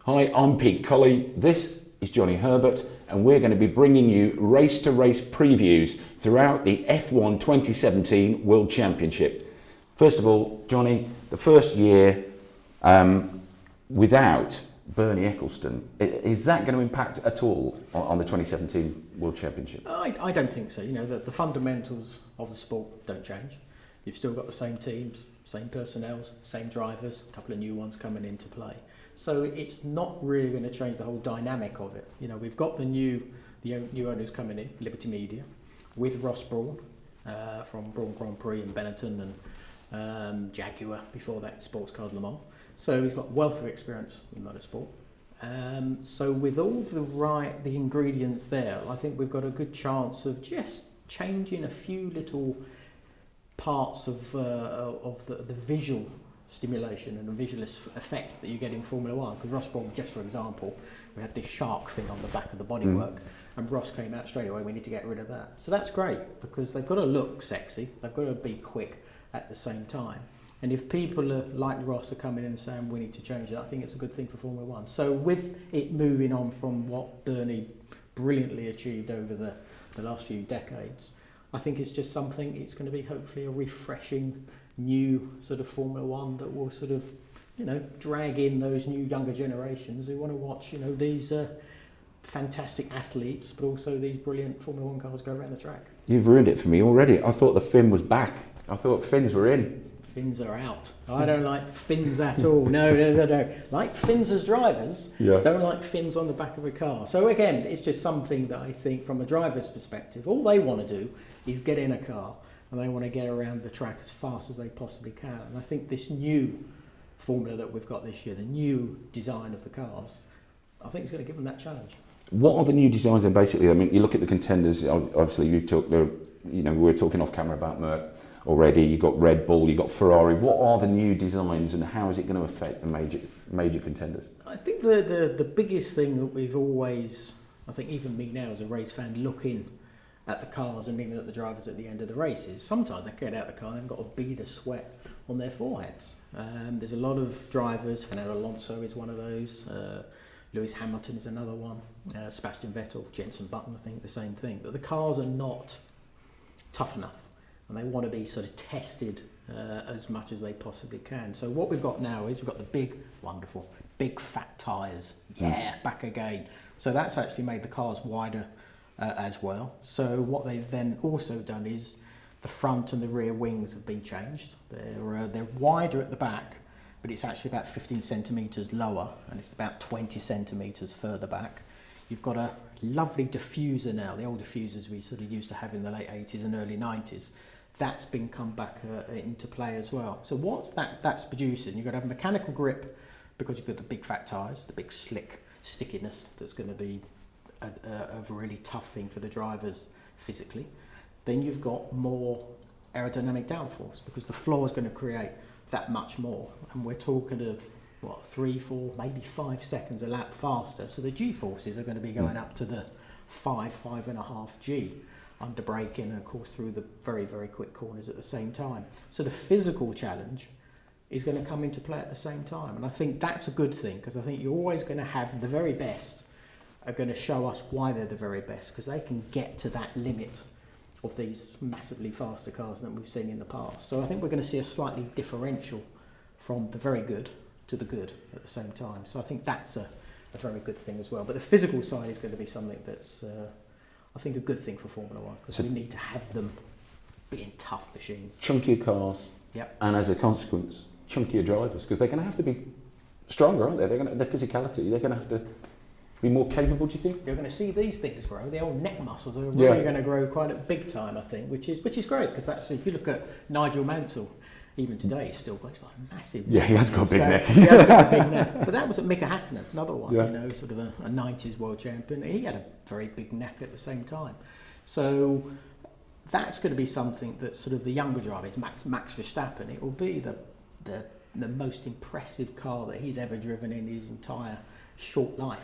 Hi, I'm Pete Colley, this is Johnny Herbert, and we're going to be bringing you race-to-race previews throughout the F1 2017 World Championship. First of all, Johnny, the first year without Bernie Ecclestone, is that going to impact at all on the 2017 World Championship? I don't think so. You know, the fundamentals of the sport don't change. You've still got the same teams, same personnel, same drivers, a couple of new ones coming into play. So it's not really going to change the whole dynamic of it. You know, we've got the new owners coming in, Liberty Media, with Ross Brawn from Brawn Grand Prix in Benetton and Jaguar before that, Sports Cars Le Mans. So he's got wealth of experience in motorsport. So with all the ingredients there, I think we've got a good chance of just changing a few little parts of the visual stimulation and the visual effect that you get in Formula One. Because Ross Brawn, just for example, we had this shark thing on the back of the bodywork, and Ross came out straight away, we need to get rid of that. So that's great, because they've got to look sexy, they've got to be quick at the same time. And if people like Ross are coming in and saying we need to change that, I think it's a good thing for Formula One. So with it moving on from what Bernie brilliantly achieved over the last few decades, I think it's just something, it's going to be hopefully a refreshing new sort of Formula One that will sort of, you know, drag in those new younger generations who want to watch, you know, these fantastic athletes, but also these brilliant Formula One cars go around the track. You've ruined it for me already. I thought the fin was back. I thought fins were in. Fins are out. I don't like fins at all. No. Like fins as drivers, don't like fins on the back of a car. So again, it's just something that I think from a driver's perspective, all they want to do is get in a car and they want to get around the track as fast as they possibly can. And I think this new formula that we've got this year, the new design of the cars, I think it's going to give them that challenge. What are the new designs then basically? I mean, you look at the contenders, obviously we're talking off camera about Merc already, you've got Red Bull, you've got Ferrari. What are the new designs and how is it going to affect the major contenders? I think the biggest thing that we've always, I think even me now as a race fan, looking at the cars and looking at the drivers at the end of the race is sometimes they get out of the car and they've got a bead of sweat on their foreheads. There's a lot of drivers, Fernando Alonso is one of those, Lewis Hamilton is another one, Sebastian Vettel, Jenson Button, I think the same thing, that the cars are not tough enough and they want to be sort of tested as much as they possibly can. So what we've got now is we've got the big, wonderful, big fat tyres, back again. So that's actually made the cars wider as well. So what they've then also done is the front and the rear wings have been changed. They're wider at the back, but it's actually about 15 centimetres lower, and it's about 20 centimetres further back. You've got a lovely diffuser now, the old diffusers we sort of used to have in the late 80s and early 90s. That's been come back into play as well. So what's that's producing? You've got to have a mechanical grip because you've got the big fat tyres, the big slick stickiness that's going to be a really tough thing for the drivers physically. Then you've got more aerodynamic downforce because the floor is going to create that much more, and we're talking of 3, 4, maybe 5 seconds a lap faster. So the G forces are going to be going up to the 5.5 G under braking, and of course through the very, very quick corners at the same time. So the physical challenge is going to come into play at the same time, and I think that's a good thing because I think you're always going to have the very best are going to show us why they're the very best because they can get to that limit of these massively faster cars than we've seen in the past. So I think we're going to see a slightly differential from the very good to the good at the same time. So I think that's a very good thing as well. But the physical side is going to be something that's, I think, a good thing for Formula One because we need to have them being tough machines. Chunkier cars, and as a consequence, chunkier drivers because they're going to have to be stronger, aren't they? Their physicality, they're going to have to be more capable, do you think? You're going to see these things grow. The old neck muscles are really going to grow quite a big time, I think, which is great because that's, if you look at Nigel Mansell, even today he's got a massive neck. He has got a big neck. He has got a big neck. But that was at Mika Hakkinen, another one, you know, sort of a 90s world champion. He had a very big neck at the same time. So that's going to be something that sort of the younger drivers, Max Verstappen, it will be the most impressive car that he's ever driven in his entire short life.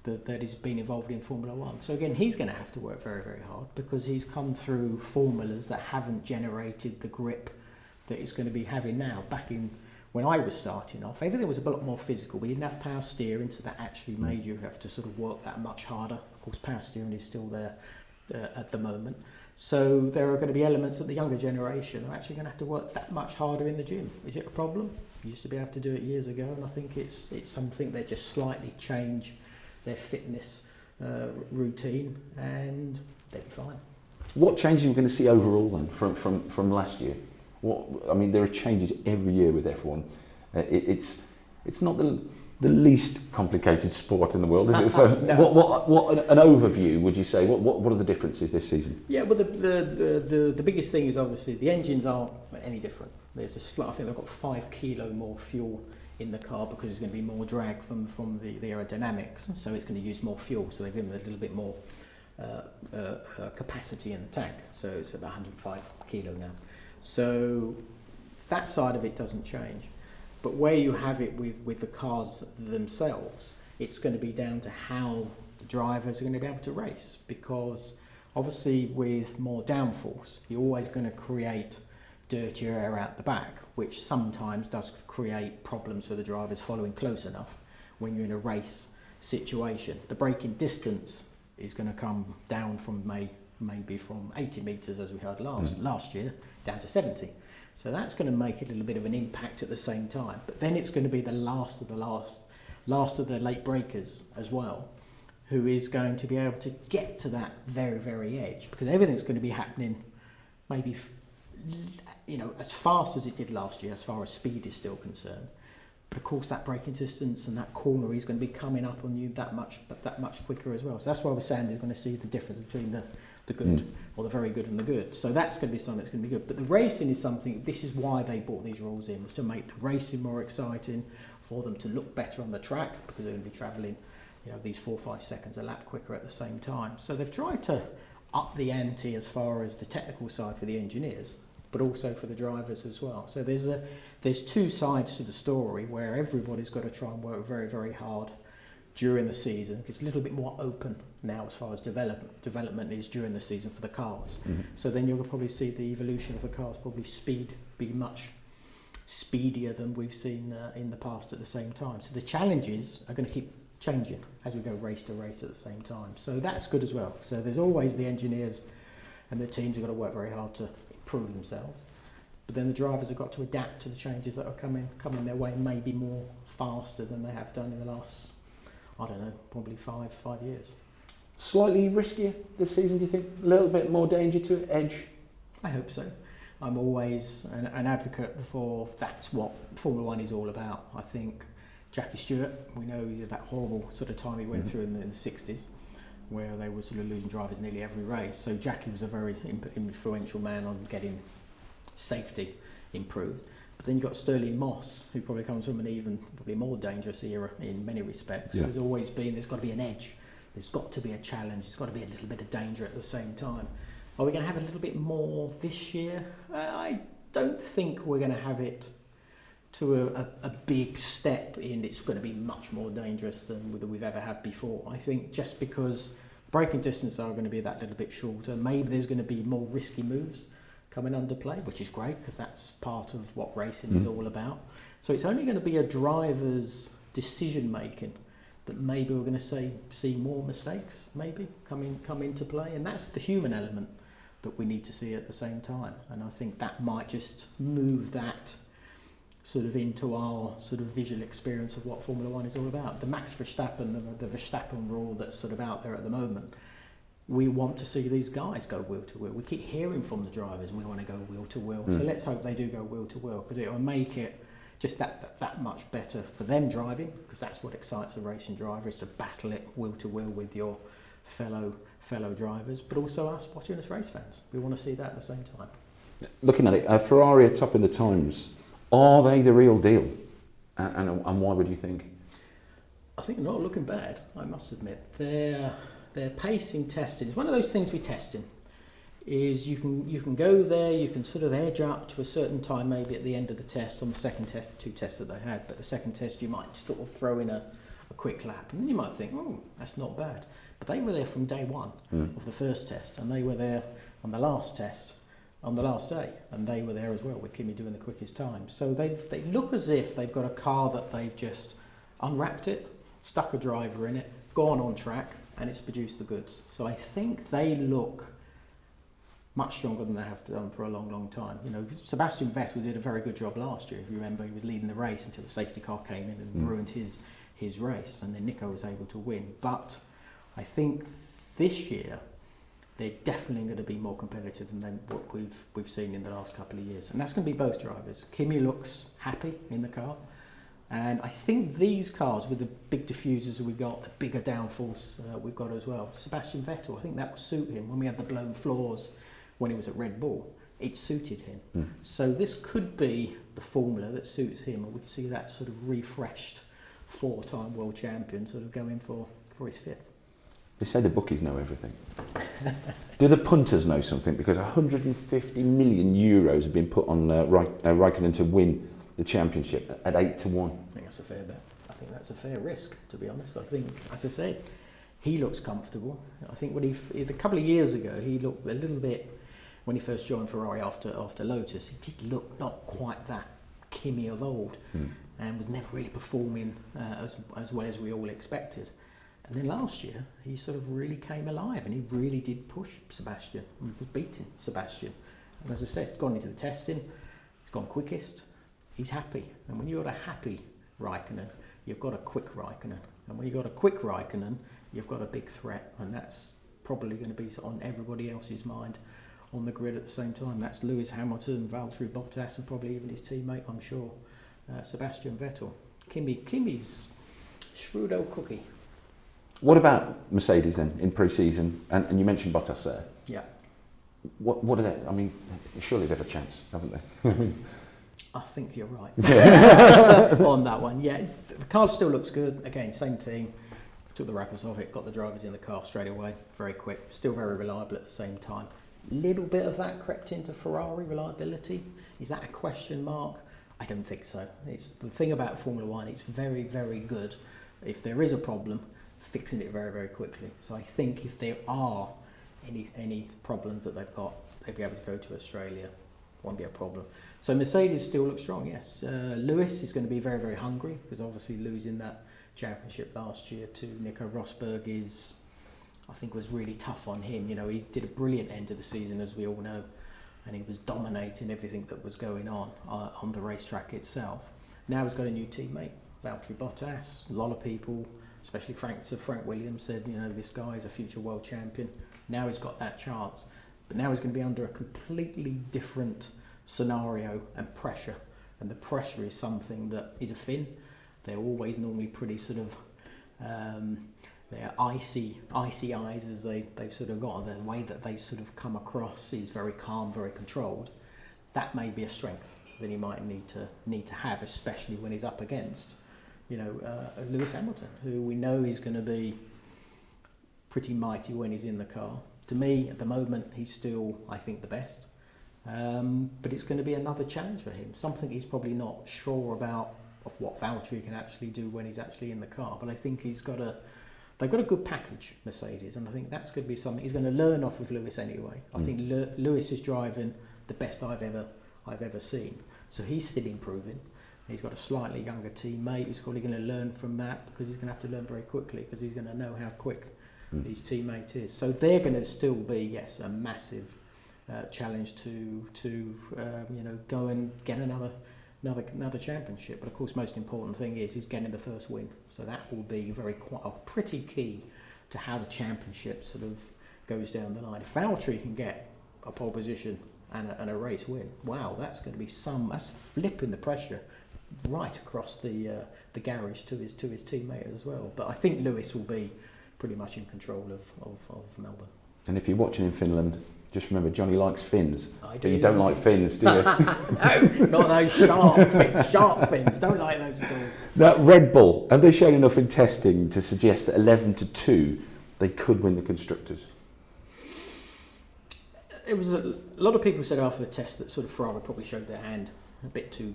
That has been involved in Formula One. So again, he's going to have to work very, very hard because he's come through formulas that haven't generated the grip that he's going to be having now. Back in when I was starting off, everything was a lot more physical. We didn't have power steering, so that actually made you have to sort of work that much harder. Of course, power steering is still there at the moment. So there are going to be elements that the younger generation are actually going to have to work that much harder in the gym. Is it a problem? We used to be able to do it years ago, and I think it's something they just slightly change their fitness routine, and they'll be fine. What changes are we going to see overall then from last year? I mean, there are changes every year with F1. It's not the least complicated sport in the world, is it? So, No. what an overview would you say? What are the differences this season? Yeah, well, the biggest thing is obviously the engines aren't any different. There's I think they've got 5 kilo more fuel in the car because there's going to be more drag from the aerodynamics, so it's going to use more fuel. So they've given it a little bit more capacity in the tank. So it's about 105 kilo now. So that side of it doesn't change. But where you have it with the cars themselves, it's going to be down to how the drivers are going to be able to race, because obviously with more downforce, you're always going to create dirtier air out the back, which sometimes does create problems for the drivers following close enough when you're in a race situation. The braking distance is going to come down from maybe from 80 metres, as we heard last year, down to 70. So that's going to make a little bit of an impact at the same time. But then it's going to be the last of the late breakers as well, who is going to be able to get to that very, very edge, because everything's going to be happening maybe, as fast as it did last year, as far as speed is still concerned. But of course, that braking distance and that corner is going to be coming up on you that much quicker as well. So that's why we're saying they're going to see the difference between the good or the very good and the good. So that's going to be something that's going to be good. But the racing is something, this is why they brought these rules in, was to make the racing more exciting, for them to look better on the track, because they're going to be travelling, these 4 or 5 seconds a lap quicker at the same time. So they've tried to up the ante as far as the technical side for the engineers, but also for the drivers as well. So there's 2 sides to the story, where everybody's got to try and work very, very hard during the season. It's a little bit more open now as far as development is during the season for the cars. Mm-hmm. So then you'll probably see the evolution of the cars, probably be much speedier than we've seen in the past at the same time. So the challenges are going to keep changing as we go race to race at the same time. So that's good as well. So there's always the engineers and the teams have got to work very hard to improve themselves. But then the drivers have got to adapt to the changes that are coming their way, maybe more faster than they have done in the last, probably five years. Slightly riskier this season, do you think? A little bit more danger to it, edge? I hope so. I'm always an advocate for that's what Formula One is all about. I think Jackie Stewart, we know that horrible sort of time he went through in the 60s, where they were sort of losing drivers nearly every race. So Jackie was a very influential man on getting safety improved. But then you've got Sterling Moss, who probably comes from an even probably more dangerous era in many respects. Yeah. There's got to be an edge. There's got to be a challenge. There's got to be a little bit of danger at the same time. Are we going to have a little bit more this year? I don't think we're going to have it to a big step in. It's going to be much more dangerous than we've ever had before. I think just because braking distances are going to be that little bit shorter, maybe there's going to be more risky moves coming under play, which is great because that's part of what racing is all about. So it's only going to be a driver's decision making that maybe we're going to see more mistakes maybe come into play, and that's the human element that we need to see at the same time. And I think that might just move that sort of into our sort of visual experience of what Formula One is all about. The Max Verstappen, the Verstappen rule that's sort of out there at the moment, we want to see these guys go wheel to wheel. We keep hearing from the drivers, we want to go wheel to wheel. So let's hope they do go wheel to wheel, because it will make it just that much better for them driving, because that's what excites a racing driver, is to battle it wheel to wheel with your fellow drivers, but also us watching as race fans. We want to see that at the same time. Looking at it, Ferrari are top in the times. Are they the real deal? And why would you think? I think they're not looking bad, I must admit. Their pacing testing is one of those things we test in. Is you can go there, you can sort of edge up to a certain time, maybe at the end of the test, on the second test, the 2 tests that they had, but the second test you might sort of throw in a quick lap, and you might think, oh, that's not bad. But they were there from day one of the first test, and they were there on the last test on the last day, and they were there as well with Kimi doing the quickest time. So they look as if they've got a car that they've just unwrapped it, stuck a driver in it, gone on track, and it's produced the goods. So I think they look much stronger than they have done for a long, long time. You know, Sebastian Vettel did a very good job last year. If you remember, he was leading the race until the safety car came in and ruined his race, and then Nico was able to win. But I think this year they're definitely going to be more competitive than what we've seen in the last couple of years, and that's going to be both drivers. Kimi looks happy in the car, and I think these cars with the big diffusers we've got, the bigger downforce we've got as well. Sebastian Vettel, I think that will suit him. When we had the blown floors when he was at Red Bull, it suited him. So this could be the formula that suits him, and we can see that sort of refreshed 4-time world champion sort of going for his 5th. They say the bookies know everything. Do the punters know something? Because 150 million euros have been put on Raikkonen to win the championship at 8-1. I think that's a fair bet. I think that's a fair risk, to be honest. I think, as I said, he looks comfortable. I think when a couple of years ago, he looked a little bit, when he first joined Ferrari after Lotus, he did look not quite that Kimi of old, and was never really performing as well as we all expected. And then last year, he sort of really came alive, and he really did push Sebastian, and was beating Sebastian. And as I said, gone into the testing, he's gone quickest, he's happy. And when you've got a happy Raikkonen, you've got a quick Raikkonen. And when you've got a quick Raikkonen, you've got a big threat, and that's probably going to be on everybody else's mind on the grid at the same time. That's Lewis Hamilton, Valtteri Bottas, and probably even his teammate, I'm sure, Sebastian Vettel. Kimi's shrewd old cookie. What about Mercedes then in pre-season? And you mentioned Bottas there. Yeah. What are they? I mean, surely they've a chance, haven't they? I think you're right on that one. Yeah, the car still looks good. Again, same thing. Took the wrappers off it, got the drivers in the car straight away, very quick. Still very reliable at the same time. Little bit of that crept into Ferrari reliability. Is that a question mark? I don't think so. It's the thing about Formula One. It's very, very good. If there is a problem, fixing it very, very quickly. So I think if there are any problems that they've got, they'll be able to go to Australia. Won't be a problem. So Mercedes still looks strong, yes. Lewis is going to be very, very hungry, because obviously losing that championship last year to Nico Rosberg I think was really tough on him. You know, he did a brilliant end of the season, as we all know, and he was dominating everything that was going on the racetrack itself. Now he's got a new teammate, Valtteri Bottas. A lot of people, especially Frank Williams, said, you know, this guy is a future world champion. Now he's got that chance, but now he's going to be under a completely different scenario and pressure, and the pressure is something that is a Finn. They're always normally pretty sort of they're icy eyes, as they've sort of got. The way that they sort of come across is very calm, very controlled. That may be a strength that he might need to have, especially when he's up against, you know, Lewis Hamilton, who we know is going to be pretty mighty when he's in the car. To me, at the moment, he's still, I think, the best. But it's going to be another challenge for him. Something he's probably not sure about of what Valtteri can actually do when he's actually in the car. But I think they've got a good package, Mercedes, and I think that's going to be something he's going to learn off of Lewis anyway. I think Lewis is driving the best I've ever seen. So he's still improving. He's got a slightly younger teammate who's probably going to learn from that, because he's going to have to learn very quickly, because he's going to know how quick his teammate is. So they're going to still be, yes, a massive challenge to you know, go and get another championship. But of course, most important thing is getting the first win. So that will be pretty key to how the championship sort of goes down the line. If Valtteri can get a pole position and a race win, wow, that's going to be that's flipping the pressure right across the garage to his teammate as well. But I think Lewis will be pretty much in control of Melbourne. And if you're watching in Finland, just remember, Johnny likes fins. But you don't like fins, do you? No, not those shark fins. Don't like those at all. That Red Bull, have they shown enough in testing to suggest that 11-2 they could win the Constructors? It was a lot of people said after the test that sort of Ferrari probably showed their hand a bit too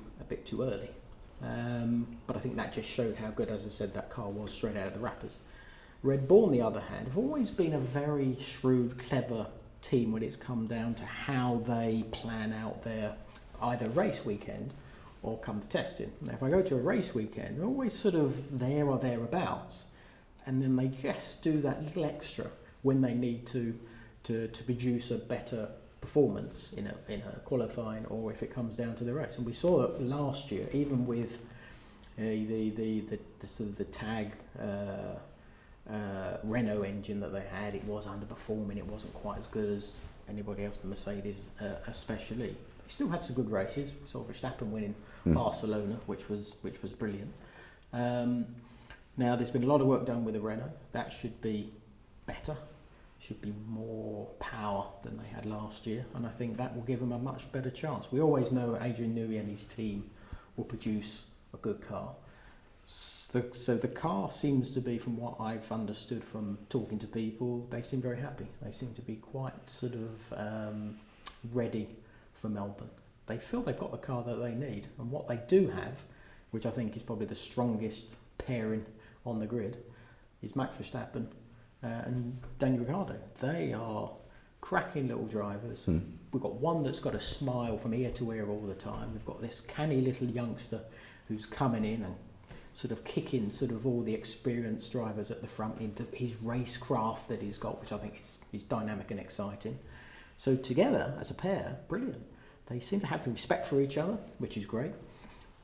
early. But I think that just showed how good, as I said, that car was straight out of the wrappers. Red Bull, on the other hand, have always been a very shrewd, clever team when it's come down to how they plan out their either race weekend or come to testing. Now, if I go to a race weekend, they're always sort of there or thereabouts, and then they just do that little extra when they need to produce a better performance in a qualifying, or if it comes down to the race. And we saw that last year, even with the sort of the tag Renault engine that they had, it was underperforming. It wasn't quite as good as anybody else, the Mercedes especially. They still had some good races. We saw Verstappen winning Barcelona, which was brilliant. Now there's been a lot of work done with the Renault. That should be better. Should be more power than they had last year, and I think that will give them a much better chance. We always know Adrian Newey and his team will produce a good car. So the car seems to be, from what I've understood from talking to people, they seem very happy. They seem to be quite sort of ready for Melbourne. They feel they've got the car that they need, and what they do have, which I think is probably the strongest pairing on the grid, is Max Verstappen and Daniel Ricciardo. They are cracking little drivers. We've got one that's got a smile from ear to ear all the time. We've got this canny little youngster who's coming in and sort of kicking sort of all the experienced drivers at the front into his racecraft that he's got, which I think is dynamic and exciting. So together, as a pair, brilliant. They seem to have the respect for each other, which is great.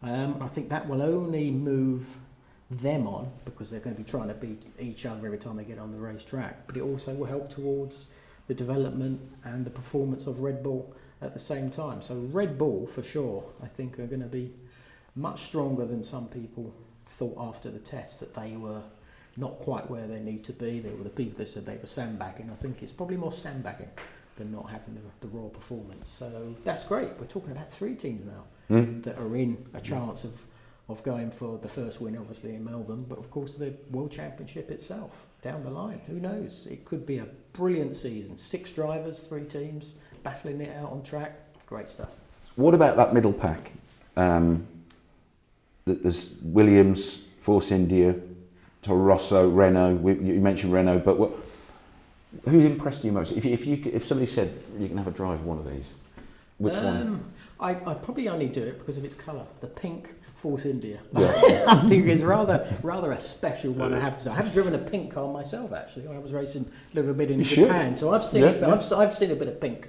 I think that will only move them on, because they're going to be trying to beat each other every time they get on the racetrack, but it also will help towards the development and the performance of Red Bull at the same time. So Red Bull, for sure, I think are going to be much stronger than some people thought after the test, that they were not quite where they need to be. They were the people that said they were sandbagging. I think it's probably more sandbagging than not having the raw performance. So that's great. We're talking about 3 teams now that are in a chance of going for the first win, obviously, in Melbourne, but of course the World Championship itself down the line. Who knows? It could be a brilliant season. 6 drivers, 3 teams, battling it out on track. Great stuff. What about that middle pack? There's Williams, Force India, Toro Rosso, Renault. You mentioned Renault, but who impressed you most? If somebody said you can have a drive of one of these, which one? I probably only do it because of its colour, the pink Force India. Yeah. I think it's rather a special one. I have to say, I haven't driven a pink car myself actually. I was racing a little bit in Japan, so I've seen it. I've seen a bit of pink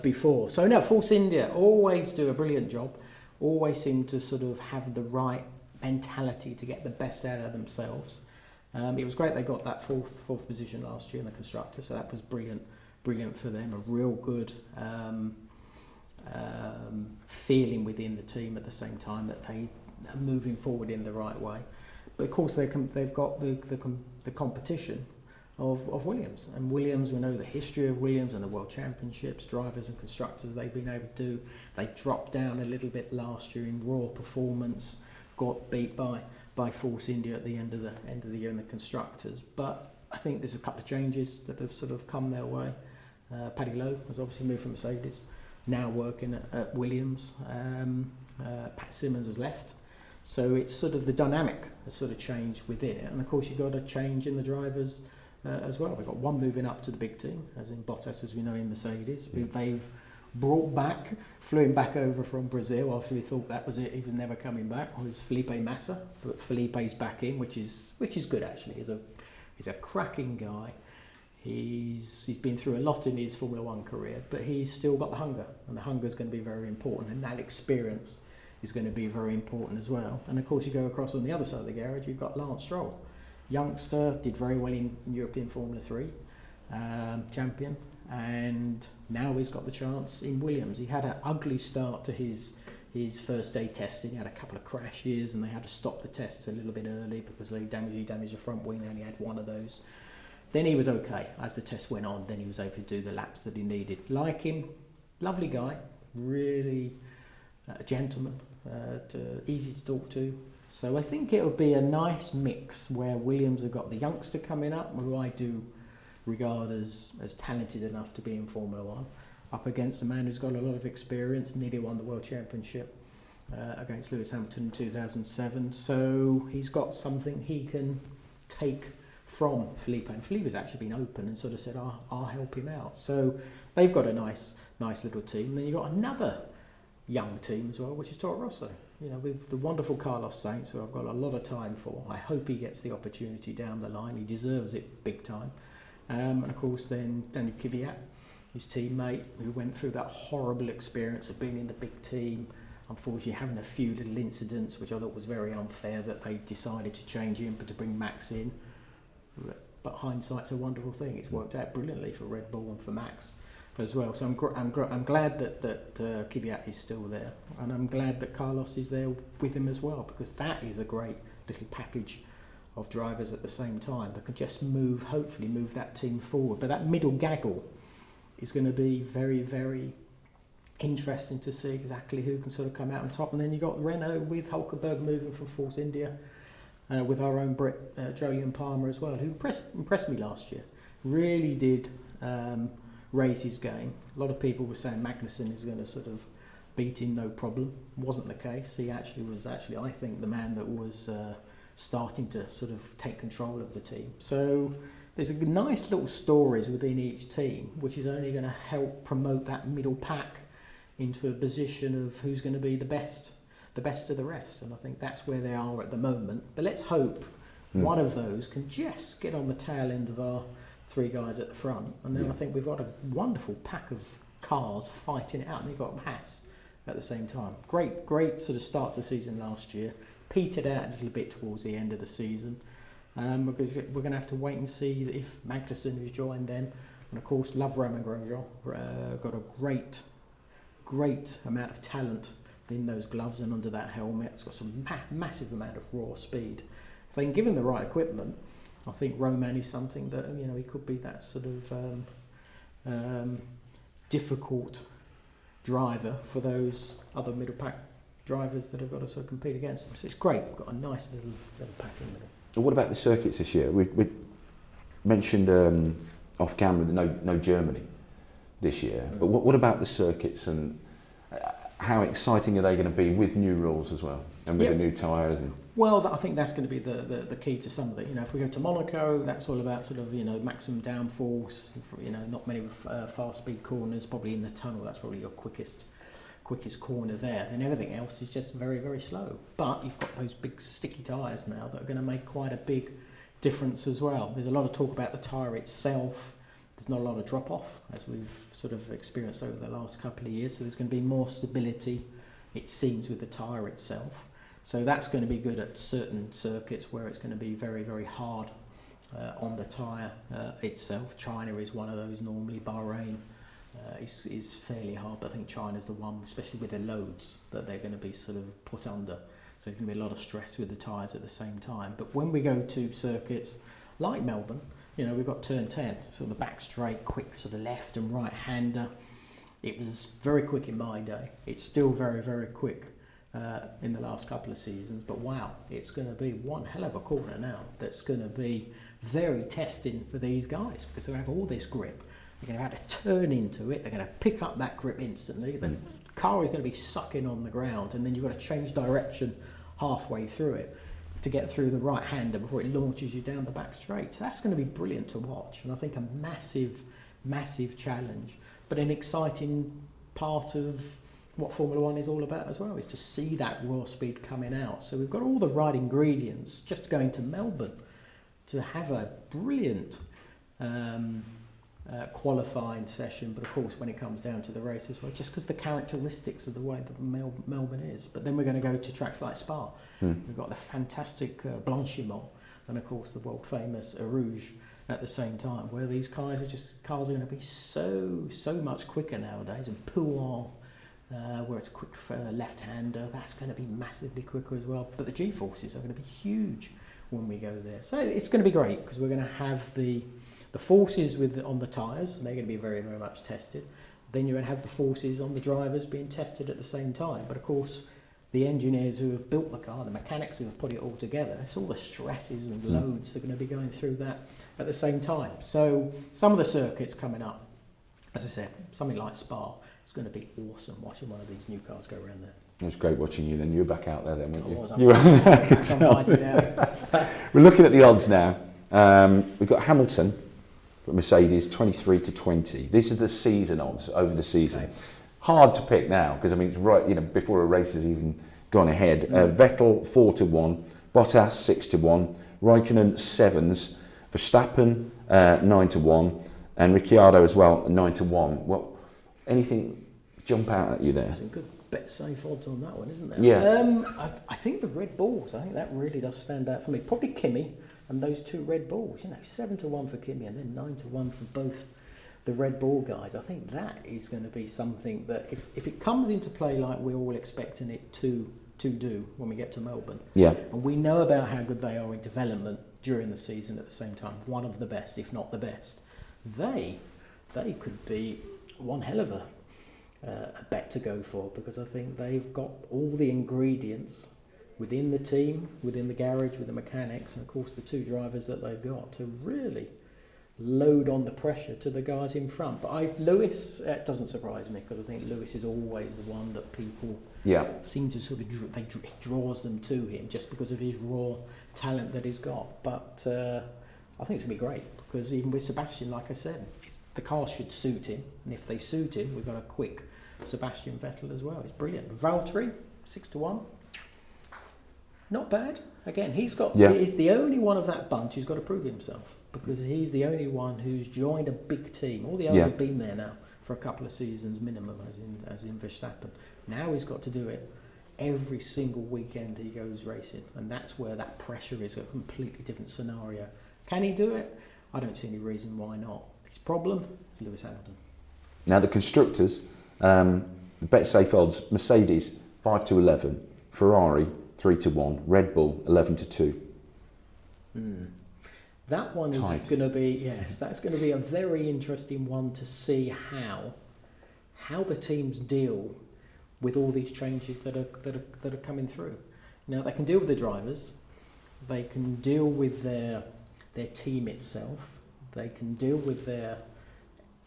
before. So no, Force India always do a brilliant job. Always seem to sort of have the right mentality to get the best out of themselves. It was great they got that fourth position last year in the Constructors, so that was brilliant for them. A real good feeling within the team at the same time that they are moving forward in the right way. But of course they've got the competition of Williams, and Williams, we know the history of Williams and the World Championships, drivers and constructors they've been able to do. They dropped down a little bit last year in raw performance, got beat by Force India at the end of the year in the constructors. But I think there's a couple of changes that have sort of come their way. Paddy Lowe has obviously moved from Mercedes, now working at Williams. Pat Simmons has left. So it's sort of the dynamic has sort of changed within it. And of course you've got a change in the drivers as well. We've got one moving up to the big team, as in Bottas, as we know, in Mercedes. They've flew him back over from Brazil after we thought that was it, he was never coming back. It was Felipe Massa, but Felipe's back in, which is good actually. He's a cracking guy. He's been through a lot in his Formula One career, but he's still got the hunger, and the hunger is going to be very important, and that experience is going to be very important as well. And of course you go across on the other side of the garage, you've got Lance Stroll. Youngster, did very well in European Formula 3, champion, and now he's got the chance in Williams. He had an ugly start to his first day testing. He had a couple of crashes and they had to stop the tests a little bit early because he damaged the front wing. They only had one of those. Then he was okay. As the test went on, then he was able to do the laps that he needed. Like him, lovely guy, really a gentleman, easy to talk to. So I think it'll be a nice mix where Williams have got the youngster coming up, who I do regard as talented enough to be in Formula One, up against a man who's got a lot of experience, nearly won the World Championship against Lewis Hamilton in 2007. So he's got something he can take from Felipe, and Felipe's actually been open and sort of said, I'll help him out. So they've got a nice little team. And then you've got another young team as well, which is Toro Rosso. You know, with the wonderful Carlos Sainz, who I've got a lot of time for. I hope he gets the opportunity down the line. He deserves it big time. And of course then Danny Kvyat, his teammate, who went through that horrible experience of being in the big team, unfortunately having a few little incidents, which I thought was very unfair that they decided to change him, but to bring Max in. But hindsight's a wonderful thing. It's worked out brilliantly for Red Bull and for Max as well. So I'm glad that Kvyat is still there, and I'm glad that Carlos is there with him as well, because that is a great little package of drivers at the same time that can just hopefully move that team forward. But that middle gaggle is going to be very, very interesting to see exactly who can sort of come out on top. And then you've got Renault with Hulkenberg moving from Force India, with our own Brit, Jolyon Palmer as well, who impressed me last year. Really did raise his game. A lot of people were saying Magnussen is going to sort of beat him no problem. Wasn't the case. He was I think, the man that was starting to sort of take control of the team. So there's a nice little stories within each team, which is only going to help promote that middle pack into a position of who's going to be the best of the rest. And I think that's where they are at the moment. But let's hope one of those can just get on the tail end of our three guys at the front. And then I think we've got a wonderful pack of cars fighting it out. And you've got Haas at the same time. Great sort of start to the season last year. Petered out a little bit towards the end of the season. Because we're going to have to wait and see if Magnussen, who's joined them, and of course love Romain Grosjean, got a great amount of talent in those gloves and under that helmet. It's got some massive amount of raw speed. If they can give him the right equipment, I think Romain is something that, you know, he could be that sort of difficult driver for those other middle pack drivers that have got to sort of compete against him. So it's great. We've got a nice little pack in the middle. What about the circuits this year? We mentioned off camera no Germany this year, but what about the circuits, and how exciting are they going to be with new rules as well, and with the new tyres? And well, I think that's going to be the key to some of it. You know, if we go to Monaco, that's all about sort of, you know, maximum downforce. You know, not many fast speed corners. Probably in the tunnel, that's probably your quickest corner there, and everything else is just very, very slow. But you've got those big sticky tyres now that are going to make quite a big difference as well. There's a lot of talk about the tyre itself. There's not a lot of drop off, as we've sort of experienced over the last couple of years, so there's going to be more stability, it seems, with the tyre itself. So that's going to be good at certain circuits where it's going to be very, very hard on the tyre itself. China is one of those normally. Bahrain is fairly hard, but I think China's the one, especially with their loads, that they're going to be sort of put under. So there's going to be a lot of stress with the tyres at the same time. But when we go to circuits like Melbourne, you know, we've got turn 10, so the back straight, quick sort of left and right hander. It was very quick in my day. It's still very, very quick in the last couple of seasons. But wow, it's going to be one hell of a corner now that's going to be very testing for these guys, because they have all this grip. They're going to have to turn into it. They're going to pick up that grip instantly. The car is going to be sucking on the ground, and then you've got to change direction halfway through it to get through the right hander before it launches you down the back straight. So that's going to be brilliant to watch, and I think a massive, massive challenge, but an exciting part of what Formula One is all about as well, is to see that raw speed coming out. So we've got all the right ingredients just going to Melbourne to have a brilliant qualifying session, but of course when it comes down to the race as well, just because the characteristics of the way that Melbourne is. But then we're going to go to tracks like Spa. We've got the fantastic Blanchimont, and of course the world famous Rouge at the same time, where these cars are going to be so much quicker nowadays. And Pouan, where it's a quick left-hander, that's going to be massively quicker as well. But the G-forces are going to be huge when we go there. So it's going to be great, because we're going to have the forces on the tyres, and they're going to be very, very much tested. Then you're going to have the forces on the drivers being tested at the same time. But of course, the engineers who have built the car, the mechanics who have put it all together, it's all the stresses and loads that are going to be going through that at the same time. So some of the circuits coming up, as I said, something like Spa, it's going to be awesome watching one of these new cars go around there. It was great watching you then. You were back out there then, weren't you? I was. You were. I could tell. We're looking at the odds now. We've got Hamilton for Mercedes, 23 to 20. These are the season odds over the season. Okay. Hard to pick now because I mean it's right, you know, before a race has even gone ahead. Vettel 4 to 1, Bottas 6 to 1, Raikkonen 7s, Verstappen 9 to 1, and Ricciardo as well 9 to 1. Well, anything jump out at you there? Some good bet safe odds on that one, isn't there? Yeah. I think the Red Bulls, I think that really does stand out for me. Probably Kimi and those two Red Bulls, you know, 7 to 1 for Kimi and then 9 to 1 for both the Red Bull guys. I think that is going to be something that if it comes into play like we're all expecting it to do when we get to Melbourne, Yeah. and we know about how good they are in development during the season at the same time, one of the best, if not the best, they could be one hell of a bet to go for, because I think they've got all the ingredients within the team, within the garage, with the mechanics, and of course the two drivers that they've got to really load on the pressure to the guys in front. But Lewis, it doesn't surprise me, because I think Lewis is always the one that people seem to sort of it draws them to him just because of his raw talent that he's got. But I think it's going to be great, because even with Sebastian, like I said, the car should suit him, and if they suit him, we've got a quick Sebastian Vettel as well. It's brilliant. Valtteri 6 to 1, not bad. Again, he's the only one of that bunch who's got to prove himself, because he's the only one who's joined a big team. All the others have been there now for a couple of seasons minimum, as in Verstappen. Now he's got to do it every single weekend he goes racing, and that's where that pressure is a completely different scenario. Can he do it? I don't see any reason why not. His problem is Lewis Hamilton. Now the constructors, the bet safe odds: Mercedes 5 to 11, Ferrari 3 to 1, Red Bull 11 to 2. That one is going to be, that's going to be a very interesting one to see how the teams deal with all these changes that are coming through. Now they can deal with the drivers, they can deal with their team itself, they can deal with their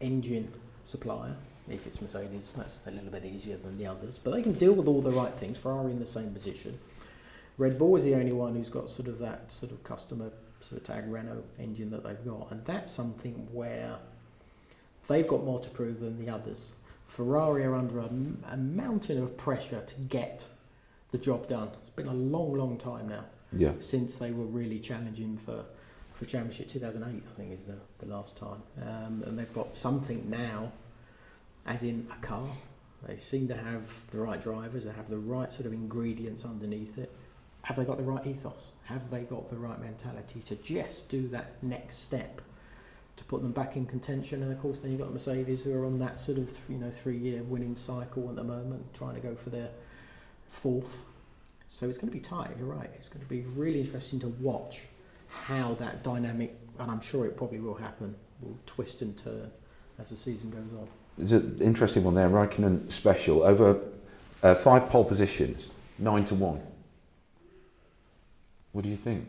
engine supplier. If it's Mercedes, that's a little bit easier than the others, but they can deal with all the right things. Ferrari in the same position. Red Bull is the only one who's got sort of that sort of customer sort of tag Renault engine that they've got, and that's something where they've got more to prove than the others. Ferrari are under a mountain of pressure to get the job done. It's been a long time now since they were really challenging for championship. 2008 I think is the last time, and they've got something now, as in a car. They seem to have the right drivers, they have the right sort of ingredients underneath it. Have they got the right ethos? Have they got the right mentality to just do that next step to put them back in contention? And of course then you've got Mercedes, who are on that sort of 3-year winning cycle at the moment, trying to go for their fourth. So it's going to be tight, you're right. It's going to be really interesting to watch how that dynamic, and I'm sure it probably will happen, will twist and turn as the season goes on. There's an interesting one there, Raikkonen special, over 5 pole positions, 9 to 1. What do you think?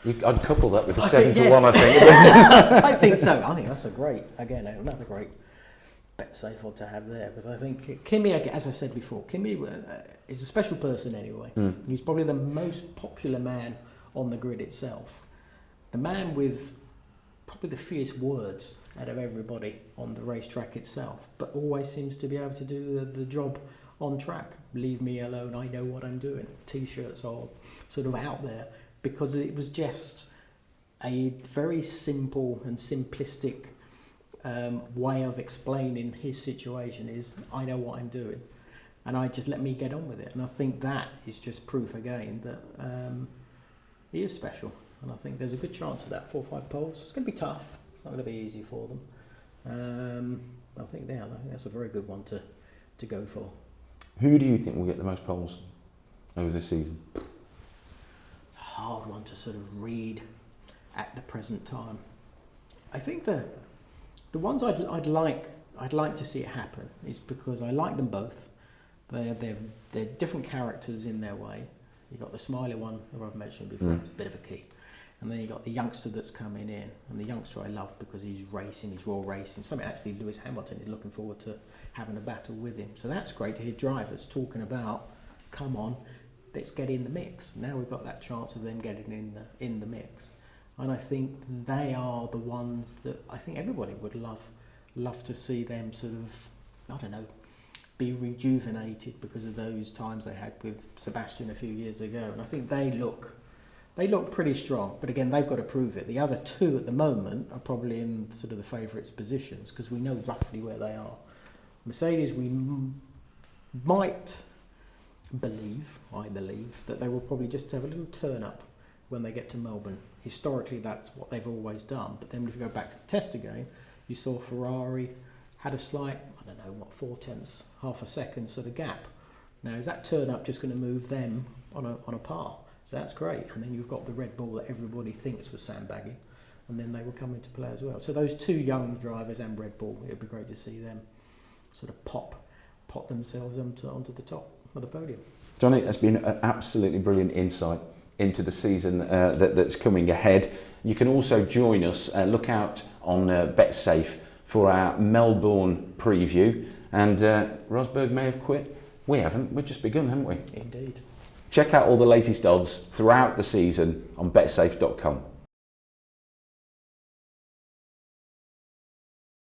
I'd couple that with the 7 to 1, I think. I think so. I think that's another great bet safe odd to have there, because I think Kimi, as I said before, Kimi is a special person anyway. He's probably the most popular man on the grid itself. The man with probably the fewest words out of everybody on the racetrack itself, but always seems to be able to do the job on track. Leave me alone, I know what I'm doing. T-shirts are sort of out there, because it was just a very simple and simplistic way of explaining his situation is, I know what I'm doing, and I just let me get on with it. And I think that is just proof again that he is special, and I think there's a good chance of that 4 or 5 poles. It's going to be tough, it's not going to be easy for them. I think that's a very good one to go for. Who do you think will get the most poles over the season? It's a hard one to sort of read at the present time. I think the ones I'd like to see it happen is because I like them both. They're different characters in their way. You've got the smiley one that I've mentioned before, it's a bit of a key. And then you've got the youngster that's coming in, and the youngster I love because he's racing, he's raw racing. Something actually Lewis Hamilton is looking forward to having a battle with him. So that's great to hear drivers talking about, come on, let's get in the mix. Now we've got that chance of them getting in the mix. And I think they are the ones that I think everybody would love to see them sort of, I don't know, be rejuvenated because of those times they had with Sebastian a few years ago. And I think they look pretty strong. But again, they've got to prove it. The other two at the moment are probably in sort of the favourites positions because we know roughly where they are. Mercedes, we might believe, I believe, that they will probably just have a little turn up when they get to Melbourne. Historically, that's what they've always done. But then if you go back to the test again, you saw Ferrari had a slight, I don't know, 4/10, half a second sort of gap. Now, is that turn up just going to move them on a par? So that's great. And then you've got the Red Bull that everybody thinks was sandbagging. And then they will come into play as well. So those two young drivers and Red Bull, it would be great to see them sort of pop themselves onto the top of the podium. Johnny, that's been an absolutely brilliant insight into the season that's coming ahead. You can also join us, look out on BetSafe for our Melbourne preview. And Rosberg may have quit. We haven't, we've just begun, haven't we? Indeed. Check out all the latest odds throughout the season on betsafe.com.